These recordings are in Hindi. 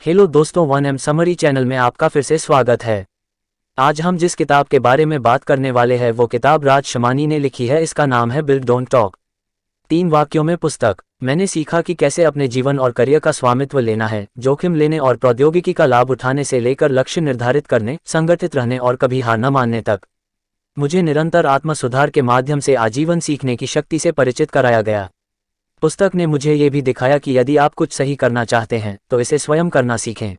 हेलो दोस्तों, 1M समरी चैनल में आपका फिर से स्वागत है। आज हम जिस किताब के बारे में बात करने वाले हैं वो किताब राज शमानी ने लिखी है। इसका नाम है बिल्ड डोंट टॉक। 3 वाक्यों में पुस्तक। मैंने सीखा कि कैसे अपने जीवन और करियर का स्वामित्व लेना है, जोखिम लेने और प्रौद्योगिकी का लाभ उठाने से लेकर लक्ष्य निर्धारित करने, संगठित रहने और कभी हार न मानने तक। मुझे निरंतर आत्म सुधार के माध्यम से आजीवन सीखने की शक्ति से परिचित कराया गया। पुस्तक ने मुझे ये भी दिखाया कि यदि आप कुछ सही करना चाहते हैं तो इसे स्वयं करना सीखें।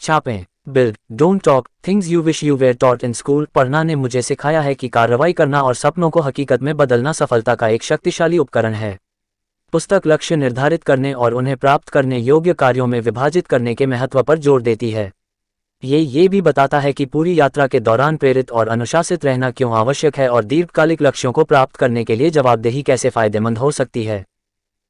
छापें। Build don't talk, things you wish you were taught in school पढ़ना ने मुझे सिखाया है कि कार्रवाई करना और सपनों को हकीकत में बदलना सफलता का एक शक्तिशाली उपकरण है। पुस्तक लक्ष्य निर्धारित करने और उन्हें प्राप्त करने योग्य कार्यों में विभाजित करने के महत्व पर जोर देती है। ये भी बताता है कि पूरी यात्रा के दौरान प्रेरित और अनुशासित रहना क्यों आवश्यक है और दीर्घकालिक लक्ष्यों को प्राप्त करने के लिए जवाबदेही कैसे फायदेमंद हो सकती है।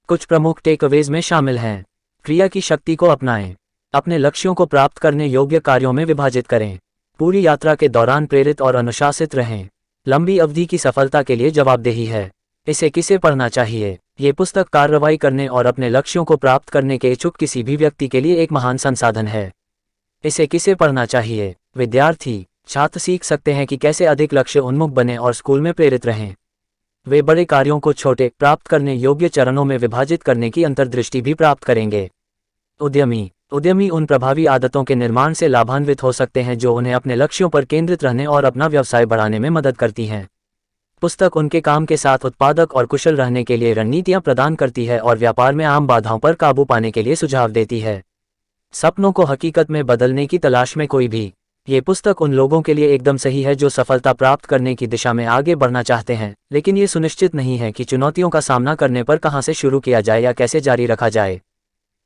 कुछ प्रमुख टेकअवेज में शामिल हैं। क्रिया की शक्ति को अपनाएं। अपने लक्ष्यों को प्राप्त करने योग्य कार्यों में विभाजित करें। पूरी यात्रा के दौरान प्रेरित और अनुशासित रहें। लंबी अवधि की सफलता के लिए जवाबदेही है। इसे किसे पढ़ना चाहिए? ये पुस्तक कार्रवाई करने और अपने लक्ष्यों को प्राप्त करने के इच्छुक किसी भी व्यक्ति के लिए एक महान संसाधन है। इसे किसे पढ़ना चाहिए? विद्यार्थी। छात्र सीख सकते हैं कि कैसे अधिक लक्ष्य उन्मुख बने और स्कूल में प्रेरित रहें। वे बड़े कार्यों को छोटे, प्राप्त करने योग्य चरणों में विभाजित करने की अंतर्दृष्टि भी प्राप्त करेंगे। उद्यमी उन प्रभावी आदतों के निर्माण से लाभान्वित हो सकते हैं जो उन्हें अपने लक्ष्यों पर केंद्रित रहने और अपना व्यवसाय बढ़ाने में मदद करती हैं। पुस्तक उनके काम के साथ उत्पादक और कुशल रहने के लिए रणनीतियां प्रदान करती है और व्यापार में आम बाधाओं पर काबू पाने के लिए सुझाव देती है। सपनों को हकीकत में बदलने की तलाश में कोई भी। ये पुस्तक उन लोगों के लिए एकदम सही है जो सफलता प्राप्त करने की दिशा में आगे बढ़ना चाहते हैं, लेकिन ये सुनिश्चित नहीं है कि चुनौतियों का सामना करने पर कहां से शुरू किया जाए या कैसे जारी रखा जाए।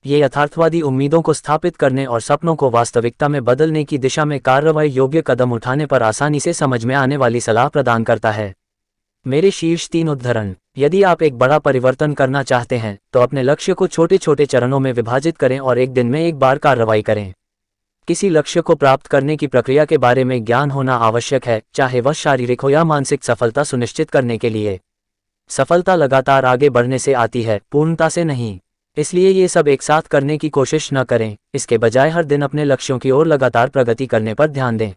ये यथार्थवादी उम्मीदों को स्थापित करने और सपनों को वास्तविकता में बदलने की दिशा में कार्रवाई योग्य कदम उठाने पर आसानी से समझ में आने वाली सलाह प्रदान करता है। मेरे शीर्ष 3 उद्धरण। यदि आप एक बड़ा परिवर्तन करना चाहते हैं तो अपने लक्ष्य को छोटे छोटे चरणों में विभाजित करें और एक दिन में एक बार कार्रवाई करें। किसी लक्ष्य को प्राप्त करने की प्रक्रिया के बारे में ज्ञान होना आवश्यक है, चाहे वह शारीरिक हो या मानसिक सफलता सुनिश्चित करने के लिए। सफलता लगातार आगे बढ़ने से आती है, पूर्णता से नहीं। इसलिए ये सब एक साथ करने की कोशिश न करें, इसके बजाय हर दिन अपने लक्ष्यों की ओर लगातार प्रगति करने पर ध्यान दें।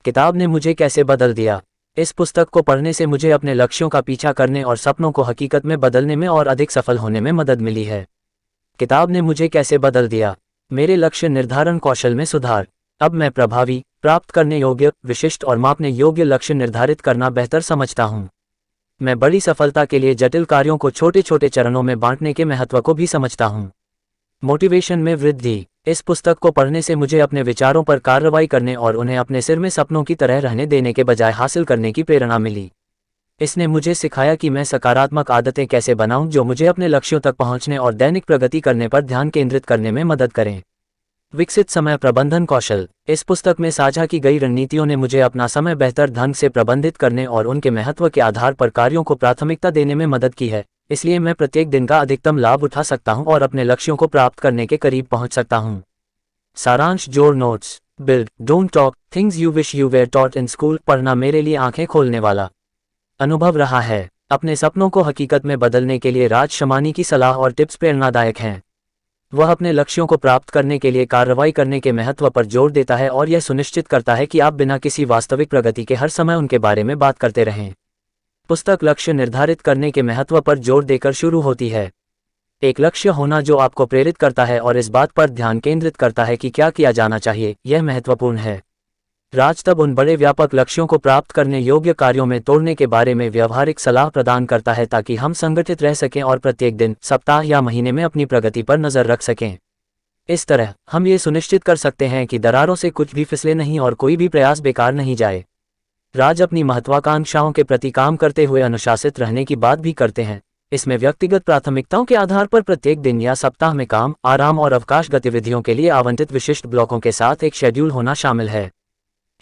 किताब ने मुझे कैसे बदल दिया? इस पुस्तक को पढ़ने से मुझे अपने लक्ष्यों का पीछा करने और सपनों को हकीकत में बदलने में और अधिक सफल होने में मदद मिली है। किताब ने मुझे कैसे बदल दिया? मेरे लक्ष्य निर्धारण कौशल में सुधार। अब मैं प्रभावी, प्राप्त करने योग्य, विशिष्ट और मापने योग्य लक्ष्य निर्धारित करना बेहतर समझता हूँ। मैं बड़ी सफलता के लिए जटिल कार्यों को छोटे छोटे चरणों में बांटने के महत्व को भी समझता हूँ। मोटिवेशन में वृद्धि। इस पुस्तक को पढ़ने से मुझे अपने विचारों पर कार्रवाई करने और उन्हें अपने सिर में सपनों की तरह रहने देने के बजाय हासिल करने की प्रेरणा मिली। इसने मुझे सिखाया कि मैं सकारात्मक आदतें कैसे बनाऊं जो मुझे अपने लक्ष्यों तक पहुंचने और दैनिक प्रगति करने पर ध्यान केंद्रित करने में मदद करें। विकसित समय प्रबंधन कौशल। इस पुस्तक में साझा की गई रणनीतियों ने मुझे अपना समय बेहतर ढंग से प्रबंधित करने और उनके महत्व के आधार पर कार्यों को प्राथमिकता देने में मदद की है। इसलिए मैं प्रत्येक दिन का अधिकतम लाभ उठा सकता हूं और अपने लक्ष्यों को प्राप्त करने के करीब पहुंच सकता हूं। सारांश जोड़ notes. Build don't talk, things you wish you were taught in school पढ़ना मेरे लिए आंखें खोलने वाला अनुभव रहा है। अपने सपनों को हकीकत में बदलने के लिए राज शमानी की सलाह और टिप्स प्रेरणादायक हैं। वह अपने लक्ष्यों को प्राप्त करने के लिए कार्रवाई करने के महत्व पर जोर देता है और यह सुनिश्चित करता है कि आप बिना किसी वास्तविक प्रगति के हर समय उनके बारे में बात करते रहें। पुस्तक लक्ष्य निर्धारित करने के महत्व पर जोर देकर शुरू होती है। एक लक्ष्य होना जो आपको प्रेरित करता है और इस बात पर ध्यान केंद्रित करता है कि क्या किया जाना चाहिए, यह महत्वपूर्ण है। राज तब उन बड़े व्यापक लक्ष्यों को प्राप्त करने योग्य कार्यों में तोड़ने के बारे में व्यावहारिक सलाह प्रदान करता है ताकि हम संगठित रह सकें और प्रत्येक दिन, सप्ताह या महीने में अपनी प्रगति पर नजर रख सकें। इस तरह हम ये सुनिश्चित कर सकते हैं कि दरारों से कुछ भी फिसले नहीं और कोई भी प्रयास बेकार नहीं जाए। राज अपनी महत्वाकांक्षाओं के प्रति काम करते हुए अनुशासित रहने की बात भी करते हैं। इसमें व्यक्तिगत प्राथमिकताओं के आधार पर प्रत्येक दिन या सप्ताह में काम, आराम और अवकाश गतिविधियों के लिए आवंटित विशिष्ट ब्लॉकों के साथ एक शेड्यूल होना शामिल है।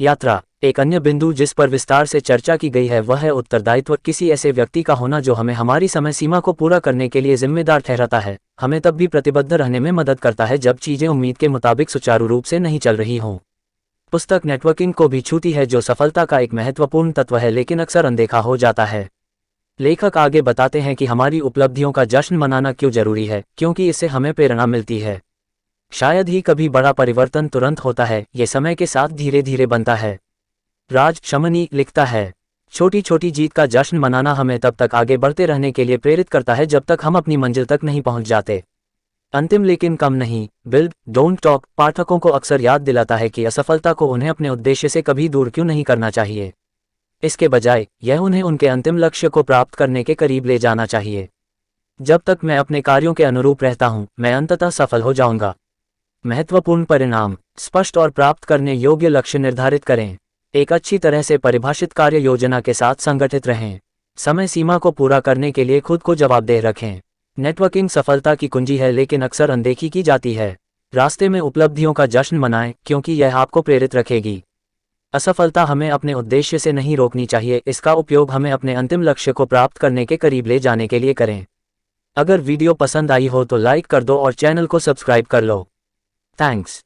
यात्रा। एक अन्य बिंदु जिस पर विस्तार से चर्चा की गई है वह है उत्तरदायित्व। किसी ऐसे व्यक्ति का होना जो हमें हमारी समय सीमा को पूरा करने के लिए जिम्मेदार ठहराता है, हमें तब भी प्रतिबद्ध रहने में मदद करता है जब चीजें उम्मीद के मुताबिक सुचारू रूप से नहीं चल रही हों। पुस्तक नेटवर्किंग को भी छूती है जो सफलता का एक महत्वपूर्ण तत्व है लेकिन अक्सर अनदेखा हो जाता है। लेखक आगे बताते हैं कि हमारी उपलब्धियों का जश्न मनाना क्यों जरूरी है, क्योंकि इससे हमें प्रेरणा मिलती है। शायद ही कभी बड़ा परिवर्तन तुरंत होता है, ये समय के साथ धीरे धीरे बनता है। राज शमनी लिखता है, छोटी छोटी जीत का जश्न मनाना हमें तब तक आगे बढ़ते रहने के लिए प्रेरित करता है जब तक हम अपनी मंजिल तक नहीं पहुंच जाते। अंतिम लेकिन कम नहीं, बिल्ड डोंट टॉक पाठकों को अक्सर याद दिलाता है कि असफलता को उन्हें अपने उद्देश्य से कभी दूर क्यों नहीं करना चाहिए। इसके बजाय यह उन्हें उनके अंतिम लक्ष्य को प्राप्त करने के करीब ले जाना चाहिए। जब तक मैं अपने कार्यों के अनुरूप रहता हूं, मैं अंततः सफल हो जाऊंगा। महत्वपूर्ण परिणाम, स्पष्ट और प्राप्त करने योग्य लक्ष्य निर्धारित करें। एक अच्छी तरह से परिभाषित कार्य योजना के साथ संगठित रहें। समय सीमा को पूरा करने के लिए खुद को जवाबदेह रखें। नेटवर्किंग सफलता की कुंजी है लेकिन अक्सर अनदेखी की जाती है। रास्ते में उपलब्धियों का जश्न मनाएं क्योंकि यह आपको प्रेरित रखेगी। असफलता हमें अपने उद्देश्य से नहीं रोकनी चाहिए, इसका उपयोग हमें अपने अंतिम लक्ष्य को प्राप्त करने के करीब ले जाने के लिए करें। अगर वीडियो पसंद आई हो तो लाइक कर दो और चैनल को सब्सक्राइब कर लो। थैंक्स।